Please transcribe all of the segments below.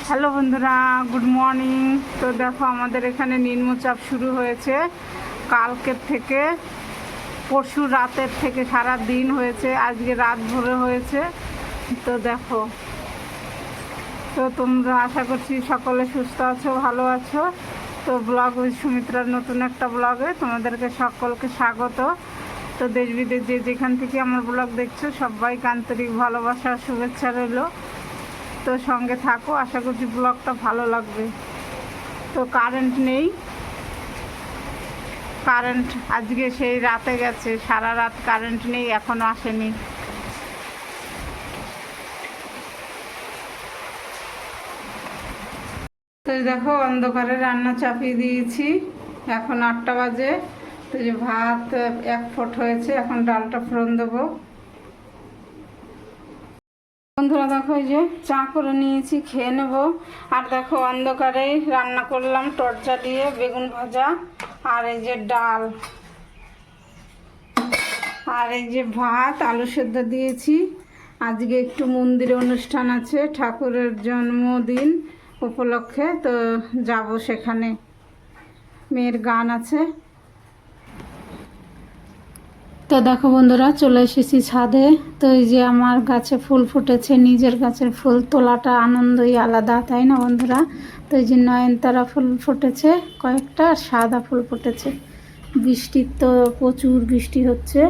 Hello বন্ধুরা, good morning. তো দেখো আমাদের এখানে নিম্নচাপ শুরু হয়েছে কালকের থেকে, পরশু রাতের থেকে সারা দিন হয়েছে, আজকে রাত ভরে হয়েছে। তো দেখো, তো তোমরা আশা করছি সকলে সুস্থ আছো, ভালো আছো। তো ব্লগ উইথ সুমিত্রার নতুন একটা ব্লগে তোমাদেরকে সকলকে স্বাগত। তো দেশ বিদেশ যে যেখান থেকে আমার ব্লগ দেখছো সবাইকে আন্তরিক ভালোবাসা শুভেচ্ছা রইল। তো সঙ্গে থাকো, আশা করছি ব্লগটা ভালো লাগবে। তো কারেন্ট নেই, কারেন্ট আজকে সেই রাতে গেছে, সারা রাত কারেন্ট নেই, এখনও আসেনি। তো দেখো অন্ধকারে রান্না চাপিয়ে দিয়েছি, এখন 8টা বাজে। তো যে ভাত 1 ফুট হয়েছে, এখন ডালটা ফোড়ন দেবো। বন্ধুরা দেখো, এই যে চা করে নিয়েছি, খেয়ে নেব। আর দেখো অন্ধকারেই রান্না করলাম, টর্চ জ্বালিয়ে বেগুন ভাজা, আর এই যে ডাল, আর এই যে ভাত আলু সেদ্ধ দিয়েছি। আজকে একটু মন্দিরে অনুষ্ঠান আছে, ঠাকুরের জন্মদিন উপলক্ষে, তো যাব সেখানে, মেয়ের গান আছে। তো দেখো বন্ধুরা, চলে এসেছি ছাদে। তো এই যে আমার গাছে ফুল ফুটেছে, নিজের গাছের ফুল তোলাটা আনন্দই আলাদা, তাই না বন্ধুরা? তো এই যে নয়নতারা ফুল ফুটেছে কয়েকটা, আর সাদা ফুল ফুটেছে। বৃষ্টির তো প্রচুর বৃষ্টি হচ্ছে।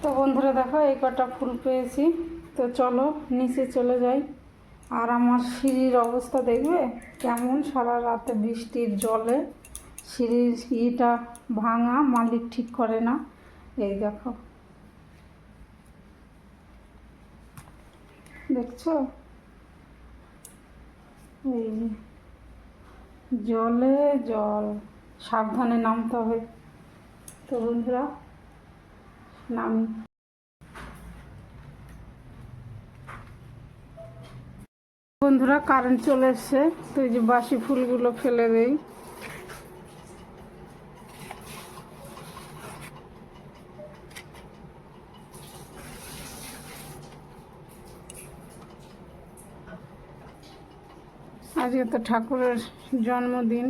তো বন্ধুরা দেখো, এই কটা ফুল পেয়েছি। তো চলো নিচে চলে যাই। আর আমার সিঁড়ির অবস্থা দেখবে কেমন, সারা রাতে বৃষ্টির জলে সিঁড়ির ইটা ভাঙা, মালিক ঠিক করে না। এই দেখো, দেখছো, এই জলে জল, সাবধানে নামতে হবে। তো বন্ধুরা নামি। বন্ধুরা কারেন্ট চলে এসছে, তো এই যে বাসি ফুলগুলো ফেলে দেই। আজকে তো ঠাকুরের জন্মদিন।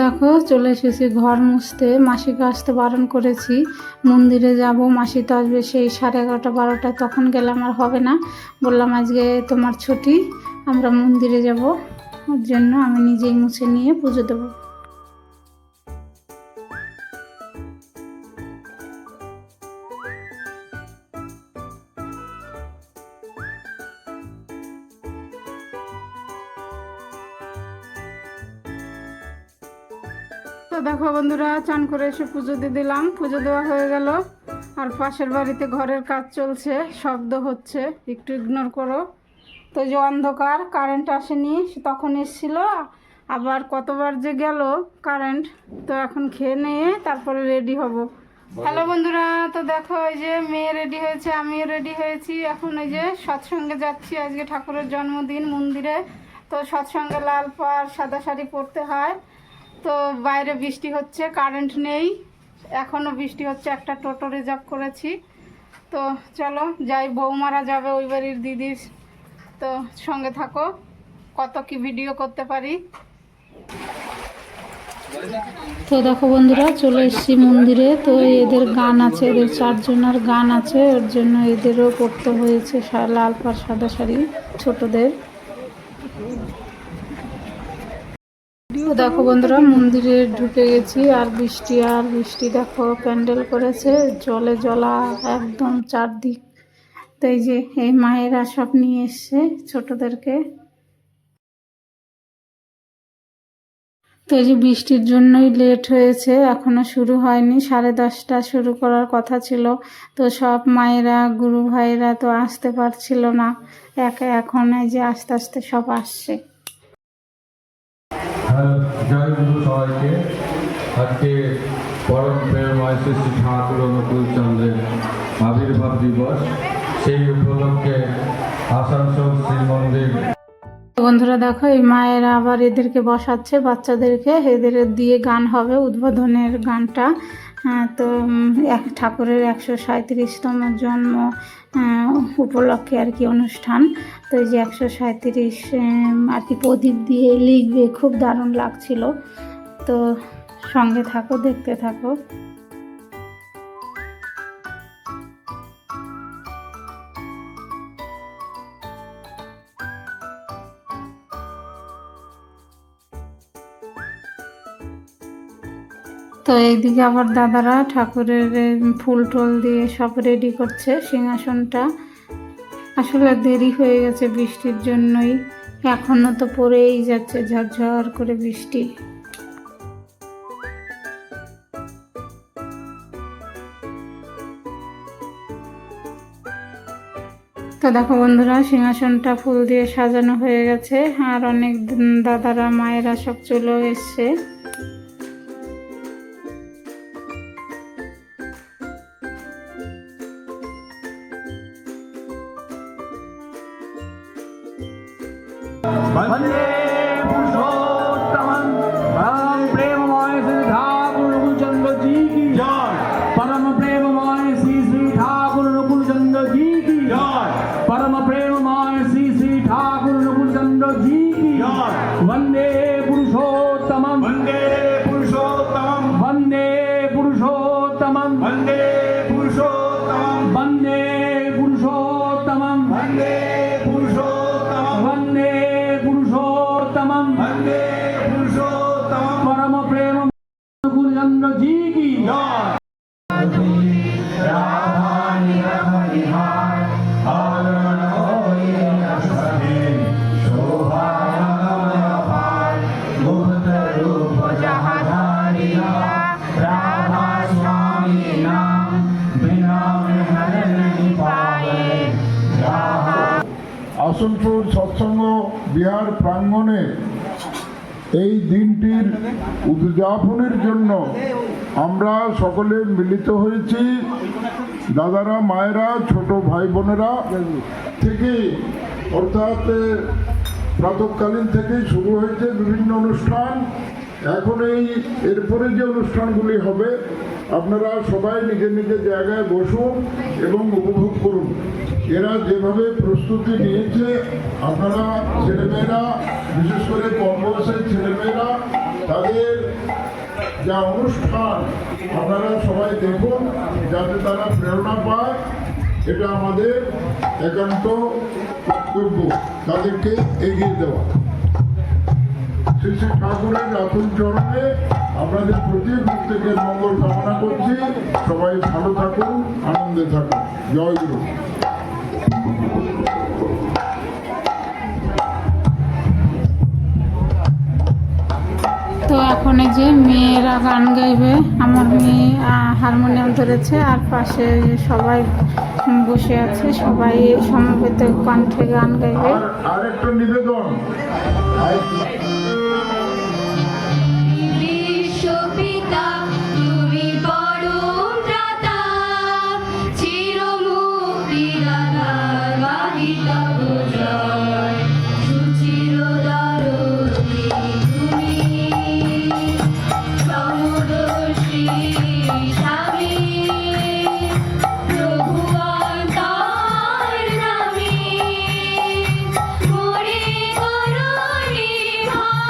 দেখো চলে এসেছি ঘর মুছতে, মাসিকে আসতে বারণ করেছি। মন্দিরে যাব, মাসি তো আসবে সেই 11:30 12টায়, তখন গেলে আমার হবে না। বললাম আজকে তোমার ছুটি, আমরা মন্দিরে যাব, ওর জন্য আমি নিজেই মুছে নিয়ে পুজো দেবো। তো দেখো বন্ধুরা, চান করে এসে পুজো দিয়ে দিলাম, পুজো দেওয়া হয়ে গেল। আর পাশের বাড়িতে ঘরের কাজ চলছে, শব্দ হচ্ছে, একটু ইগনোর করো। তো যে অন্ধকার, কারেন্ট আসেনি, তখন এসেছিল, আবার কতবার যে গেল কারেন্ট। তো এখন খেয়ে নিয়ে তারপরে রেডি হব। হ্যালো বন্ধুরা, তো দেখো এই যে মেয়ে রেডি হয়েছে, আমিও রেডি হয়েছি। এখন এই যে সৎসঙ্গে যাচ্ছি, আজকে ঠাকুরের জন্মদিন মন্দিরে। তো সৎসঙ্গে লাল পাড় সাদা শাড়ি পরতে হয়। তো বাইরে বৃষ্টি হচ্ছে, কারেন্ট নেই, এখনও বৃষ্টি হচ্ছে, একটা টোটো রিজার্ভ করেছি। তো চলো যাই, বৌমারা যাবে ওই বাড়ির দিদির। তো সঙ্গে থাকো, কত কি ভিডিও করতে পারি। তো দেখো বন্ধুরা, চলে এসেছি মন্দিরে। তো এদের গান আছে, এদের 4 জনের গান আছে, ওর জন্য এদেরও পরতে হয়েছে লাল পাড় সাদা শাড়ি ছোটদের। তো দেখো বন্ধুরা, মন্দিরে ঢুকে গেছি, আর বৃষ্টি আর বৃষ্টি। দেখো প্যান্ডেল করেছে, জলে জলা একদম চারদিক। তো এই যে এই মায়েরা সব নিয়ে এসছে ছোটদেরকে। তো তো এই যে বৃষ্টির জন্যই লেট হয়েছে, এখনো শুরু হয়নি, 10:30 শুরু করার কথা ছিল। তো সব মায়েরা গুরু ভাইরা তো আসতে পারছিল না, এখন এই যে আস্তে আস্তে সব আসছে। জয় গুরু সবাইকে। আজকে পরম প্রেমময় শ্রী শ্রী ঠাকুর অনুকূল চন্দ্রের আবির্ভাব দিবস, সেই উপলক্ষে আসানসোল শ্রীমন্দির। বন্ধুরা দেখো, এই মায়েরা আবার এদেরকে বসাচ্ছে, বাচ্চাদেরকে, এদের দিয়ে গান হবে, উদ্বোধনের গানটা। তো ঠাকুরের 137তম জন্ম উপলক্ষে আর কি অনুষ্ঠান। তো এই যে 137 আর কি প্রদীপ দিয়ে লিখবে, খুব দারুণ লাগছিল। তো সঙ্গে থাকো, দেখতে থাকো। তো এইদিকে আবার দাদারা ঠাকুরের ফুল টুল দিয়ে সব রেডি করছে সিংহাসনটা। আসলে দেরি হয়ে গেছে বৃষ্টির জন্যই, এখনো তো পড়েই যাচ্ছে ঝরঝর করে বৃষ্টি। তো দেখো বন্ধুরা, সিংহাসনটা ফুল দিয়ে সাজানো হয়ে গেছে, আর অনেক দাদারা মায়েরা সব চলে এসছে। वंदे पुरुषोत्तमं परम प्रेममय श्री ठाकुर अनुकूल चंद्र जी की जय। परम प्रेममय श्री श्री ठाकुर अनुकूल चंद्र जी की जय। परम प्रेममय श्री श्री ठाकुर अनुकूल चंद्र जी की जय। वंदे पुरुषोत्तमं, वंदे पुरुषोत्तमं, वंदे पुरुषोत्तमं, वंदे पुरुषोत्तमं, वंदे पुरुषोत्तमं, वंदे पुरुषोत्तमं, वंदे पुरुषोत्तमं, वंदे पुरुषोत्तमं, परम प्रेम अनुकूल चंद्र जी की जय। আসানসোল সৎসঙ্গ বিহার প্রাঙ্গণে এই দিনটির উদযাপনের জন্য আমরা সকলে মিলিত হয়েছি। দাদারা, মায়েরা, ছোট ভাই বোনেরা থেকে, অর্থাৎ প্রাতঃকালীন থেকেই শুরু হয়েছে বিভিন্ন অনুষ্ঠান। এখন এরপরে যে অনুষ্ঠানগুলি হবে, আপনারা সবাই নিজের নিজের জায়গায় বসুন এবং উপভোগ করুন। এরা যেভাবে প্রস্তুতি নিয়েছে, আপনারা ছেলেমেয়েরা, বিশেষ করে কম বয়সের ছেলেমেয়েরা, তাদের যা অনুষ্ঠান আপনারা সবাই দেখুন, যাতে তারা প্রেরণা পায়। এটা আমাদের একান্ত কর্তব্য, তাদেরকে এগিয়ে দেওয়া। শ্রী শ্রী ঠাকুরের রাতুল চরণে আপনাদের প্রতি প্রত্যেকের মঙ্গল কামনা করছি। সবাই ভালো থাকুন, আনন্দে থাকুন। জয় গুরু। তো এখন এই যে মেয়েরা গান গাইবে, আমার মেয়ে হারমোনিয়াম ধরেছে, আর পাশে সবাই বসে আছে, সবাই সমবেত কণ্ঠে গান গাইবে। আর একটা নিবেদন, বিশ্বপিতা তুমি পরম ত্রাতা, চিরমুক্তির আধার বাহিতা জয়, সুচির দরদি তুমি, সমদর্শী স্বামী, প্রভু অন্তর্যামী, মোরে করুণী ভাই।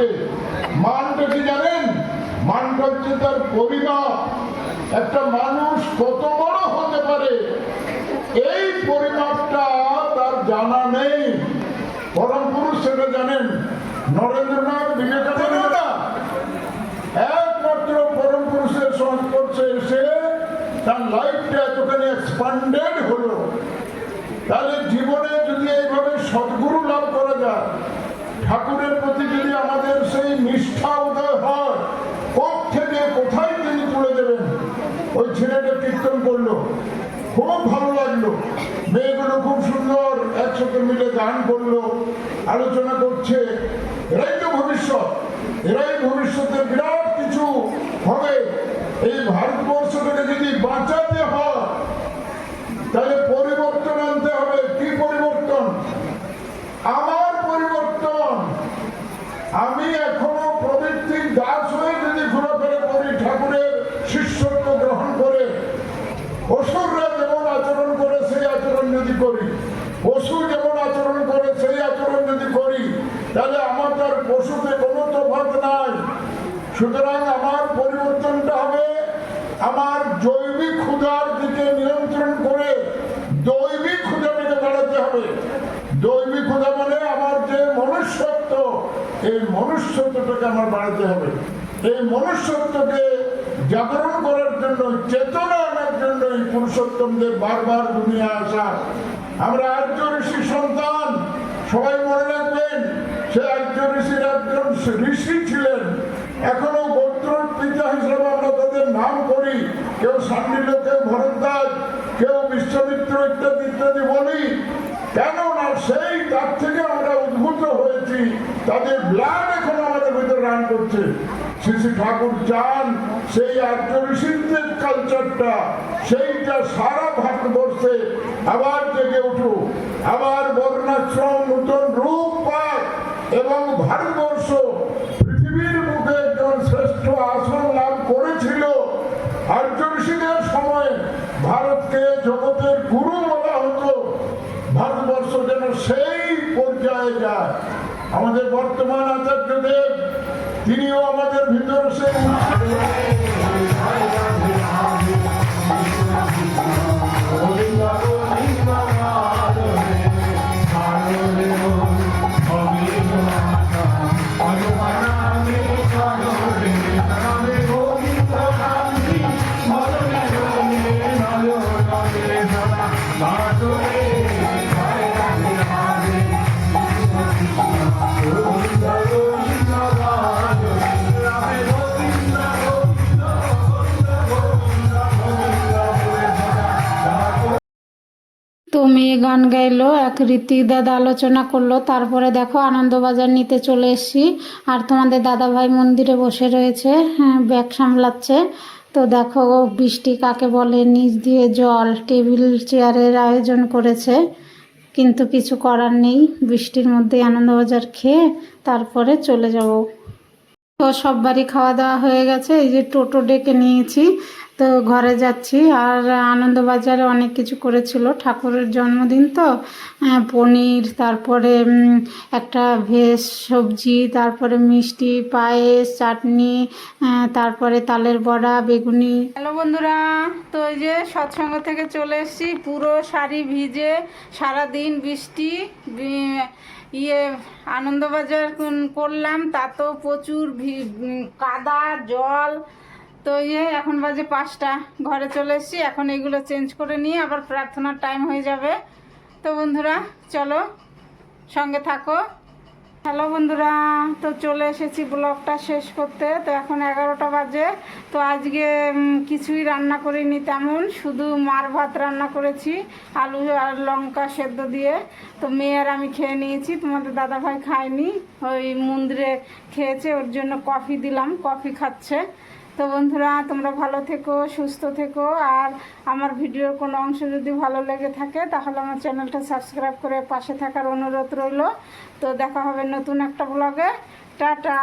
থাকে। মানটা কি জানেন? মানটা হচ্ছে তার পরিমাপ। একটা মানুষ কত বড় হতে পারে এই পরিমাপটা তার জানা নেই। পরম পুরুষ সেটা জানেন। নরেন্দ্রনাথ বিবেকানন্দ না একমাত্র পরম পুরুষের সংস্পর্শে এসে তার লাইফটা এতখানি এক্সপান্ডেড হলো। তাহলে জীবনে যদি এইভাবে সদ্গুরু লাভ করা যায়, ঠাকুরের প্রতি যদি আমাদের সেই নিষ্ঠা উদয় হয়, থেকে কোথায় তিনি তুলে দেবেন। ওই ছেলেটা কীর্তন করলো, খুব ভালো লাগলো। মেয়েগুলো খুব সুন্দর একসাথে মিলে গান করলো, আলোচনা করছে। এরাই তো ভবিষ্যৎ, এরাই ভবিষ্যতের বিরাট কিছু হবে। এই ভারতবর্ষটাকে যদি বাঁচাতে হয় তাহলে পরিবর্তন আনতে হবে। কি পরিবর্তন? আমার পরিবর্তন। আমি এখনো প্রবৃত্তির দাস হয়ে যদি ঘোরাফেরা করি, ঠাকুরের শিষ্যত্ব গ্রহণ করে, অসুররা যেমন আচরণ করে সেই আচরণ যদি করি, পশু যেমন আচরণ করে সেই আচরণ যদি করি, তাহলে আমার তার পশুতে কোনো তফাৎ নাই। সুতরাং আমার পরিবর্তনটা হবে আমার জৈবিক ক্ষুধার দিকে নিয়ন্ত্রণ করে দৈবিক ক্ষুধাটাকে বাড়াতে হবে। দৈবিক ক্ষুধা মানে আমার যে মনুষ্যত্ব, এই মনুষ্যত্বটাকে আমার বাড়াতে হবে। এই মনুষ্যত্বকে জাগরণ করার জন্য, চেতনা আনার জন্য এই পুরুষোত্তমদের বারবার দুনিয়া আসা। আমরা আর্য ঋষির সন্তান, সবাই মনে রাখবেন। সে আর্য ঋষির একজন ঋষি ছিলেন। এখনো গোত্রের পিতা হিসেবে আমরা তাদের নাম করি। কেউ সান্ডিল্য, কেউ ভরদ্বাজ, কেউ বিশ্বামিত্র ইত্যাদি ইত্যাদি বলি। কেন না সেই তার থেকে আমরা উদ্ভূত হয়েছি, তাদের ব্লাড এখন আমাদের ভিতরে রান করছে। শ্রী শ্রী ঠাকুর চান সেই আর্য ঋষিদের কালচারটা, সেইটা সারা ভারতবর্ষে আবার জেগে উঠুক, আবার বর্ণাশ্রম নতুন রূপ পাক এবং ভারতবর্ষ পৃথিবীর বুকে একজন শ্রেষ্ঠ আসন লাভ করেছিল। আর্য ঋষিদের সময় ভারতকে জগতের গুরু বলা হতো। ভারতবর্ষ যেন সেই পর্যায়ে যায়। আমাদের বর্তমান আচার্যদেব, তিনিও আমাদের ভিতরে সেই তো মেয়ে গান গাইলো, এক রীতি দাদা আলোচনা করলো, তারপরে দেখো আনন্দবাজার নিতে চলে এসেছি। আর তোমাদের দাদা ভাই মন্দিরে বসে রয়েছে, ব্যাগ সামলাচ্ছে। তো দেখো বৃষ্টি কাকে বলে, নিচ দিয়ে জল, টেবিল চেয়ারের আয়োজন করেছে, কিন্তু কিছু করার নেই। বৃষ্টির মধ্যে আনন্দবাজার খেয়ে তারপরে চলে যাব। তো সব বাড়ি খাওয়া দাওয়া হয়ে গেছে, এই যে টোটো ডেকে নিয়েছি, তো ঘরে যাচ্ছি। আর আনন্দবাজারে অনেক কিছু করেছিল, ঠাকুরের জন্মদিন তো, পনির, তারপরে একটা ভেজ সবজি, তারপরে মিষ্টি, পায়েস, চাটনি, তারপরে তালের বড়া, বেগুনি। হ্যালো বন্ধুরা, তো এই যে সৎসঙ্গ থেকে চলে এসেছি, পুরো শাড়ি ভিজে, সারাদিন বৃষ্টি, আনন্দবাজার করলাম, তা তো প্রচুর কাদা জল। তো এখন বাজে 5টা, ঘরে চলে এসেছি। এখন এগুলো চেঞ্জ করে নিয়ে আবার প্রার্থনার টাইম হয়ে যাবে। তো বন্ধুরা চলো, সঙ্গে থাকো। হ্যালো বন্ধুরা, তো চলে এসেছি ব্লগটা শেষ করতে। তো এখন 11টা বাজে। তো আজকে কিছুই রান্না করিনি তেমন, শুধু মার ভাত রান্না করেছি আলু আর লঙ্কা সেদ্ধ দিয়ে। তো মেয়ে আর আমি খেয়ে নিয়েছি, তোমাদের দাদাভাই খায়নি, ওই মন্দিরে খেয়েছে, ওর জন্য কফি দিলাম, কফি খাচ্ছে। তো বন্ধুরা তোমরা ভালো থেকো, সুস্থ থেকো। আর আমার ভিডিওর কোনো অংশ যদি ভালো লেগে থাকে তাহলে আমার চ্যানেলটা সাবস্ক্রাইব করে পাশে থাকার অনুরোধ রইল। তো দেখা হবে নতুন একটা ব্লগে। টাটা।